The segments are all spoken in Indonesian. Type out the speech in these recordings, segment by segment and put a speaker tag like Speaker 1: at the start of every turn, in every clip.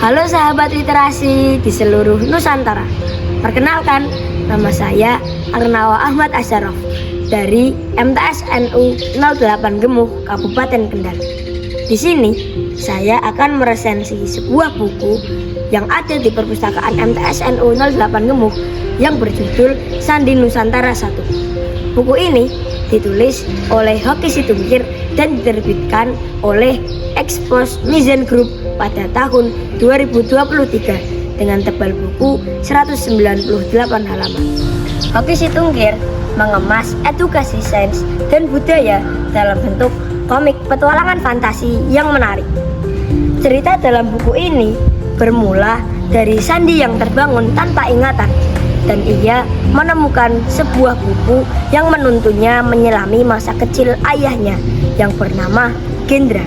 Speaker 1: Halo sahabat literasi di seluruh Nusantara. Perkenalkan, nama saya Arnawa Ahmad Asyaraf dari MTSNU 08 Gemuh, Kabupaten Kendal. Di sini saya akan meresensi sebuah buku yang ada di perpustakaan MTSNU 08 Gemuh yang berjudul Sandi Nusantara 1. Buku ini ditulis oleh Hoki Situngkir dan diterbitkan oleh Expose Mizan Group pada tahun 2023 dengan tebal buku 198 halaman. Hoki Situngkir mengemas edukasi sains dan budaya dalam bentuk komik petualangan fantasi yang menarik. Cerita dalam buku ini bermula dari Sandi yang terbangun tanpa ingatan, dan ia menemukan sebuah buku yang menuntunnya menyelami masa kecil ayahnya yang bernama Gendra.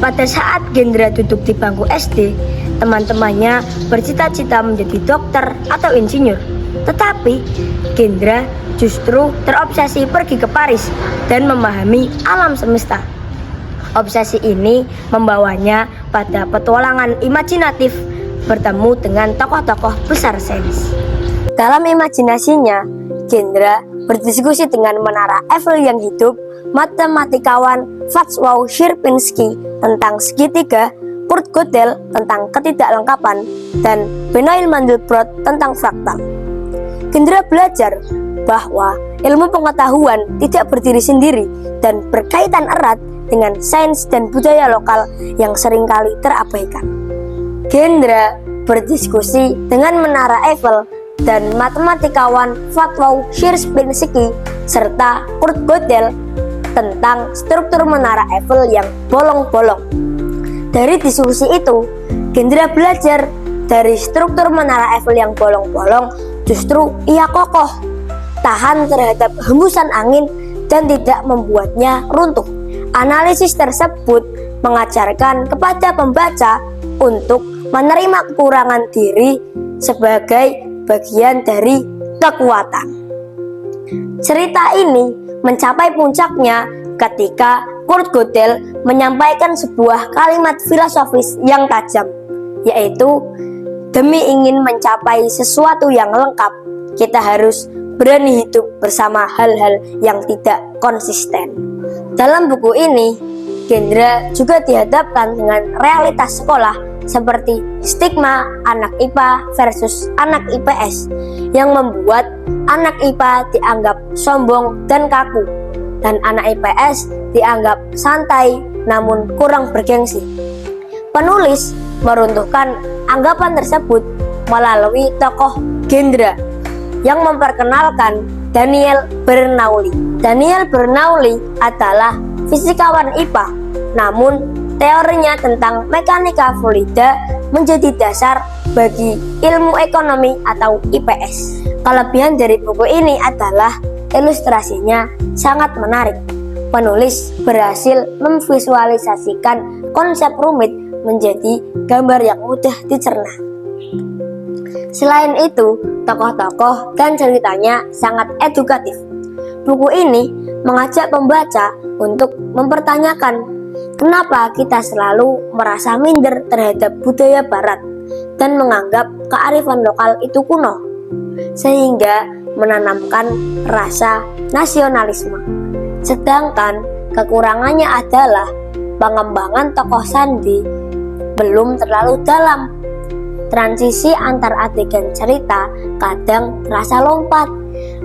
Speaker 1: Pada saat Gendra duduk di bangku SD, teman-temannya bercita-cita menjadi dokter atau insinyur. Tetapi Gendra justru terobsesi pergi ke Paris dan memahami alam semesta. Obsesi ini membawanya pada petualangan imajinatif bertemu dengan tokoh-tokoh besar sains. Dalam imajinasinya, Gendra berdiskusi dengan menara Eiffel yang hidup, matematikawan Václav Sierpinski tentang segitiga, Kurt Gödel tentang ketidaklengkapan, dan Benoît Mandelbrot tentang fraktal. Gendra belajar bahwa ilmu pengetahuan tidak berdiri sendiri dan berkaitan erat dengan sains dan budaya lokal yang seringkali terabaikan. Gendra berdiskusi dengan menara Eiffel dan matematikawan Václav Sierpinski serta Kurt Gödel tentang struktur menara Eiffel yang bolong-bolong. Dari diskusi itu, Gendra belajar dari struktur menara Eiffel yang bolong-bolong justru ia kokoh, tahan terhadap hembusan angin dan tidak membuatnya runtuh. Analisis tersebut mengajarkan kepada pembaca untuk menerima kekurangan diri sebagai bagian dari kekuatan. Cerita ini mencapai puncaknya ketika Kurt Gödel menyampaikan sebuah kalimat filosofis yang tajam, yaitu demi ingin mencapai sesuatu yang lengkap, kita harus berani hidup bersama hal-hal yang tidak konsisten. Dalam buku ini, Gendra juga dihadapkan dengan realitas sekolah seperti stigma anak IPA versus anak IPS yang membuat anak IPA dianggap sombong dan kaku, dan anak IPS dianggap santai namun kurang bergengsi. Penulis meruntuhkan anggapan tersebut melalui tokoh Gendra yang memperkenalkan Daniel Bernoulli. Daniel Bernoulli adalah fisikawan IPA, namun teorinya tentang mekanika fluida menjadi dasar bagi ilmu ekonomi atau IPS. Kelebihan dari buku ini adalah ilustrasinya sangat menarik. Penulis berhasil memvisualisasikan konsep rumit menjadi gambar yang mudah dicerna. Selain itu, tokoh-tokoh dan ceritanya sangat edukatif. Buku ini mengajak pembaca untuk mempertanyakan kenapa kita selalu merasa minder terhadap budaya barat dan menganggap kearifan lokal itu kuno, sehingga menanamkan rasa nasionalisme. Sedangkan kekurangannya adalah pengembangan tokoh Sandi belum terlalu dalam. Transisi antar adegan cerita kadang terasa lompat.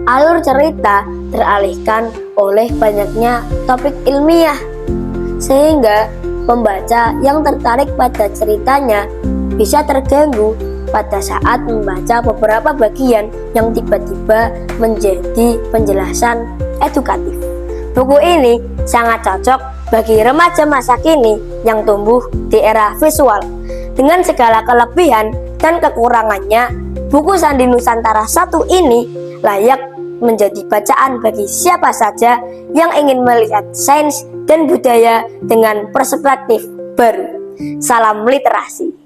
Speaker 1: Alur cerita teralihkan oleh banyaknya topik ilmiah, sehingga pembaca yang tertarik pada ceritanya bisa terganggu pada saat membaca beberapa bagian yang tiba-tiba menjadi penjelasan edukatif. Buku ini sangat cocok bagi remaja masa kini yang tumbuh di era visual. Dengan segala kelebihan dan kekurangannya, buku Sandi Nusantara 1 ini layak menjadi bacaan bagi siapa saja yang ingin melihat sains dan budaya dengan perspektif baru. Salam literasi.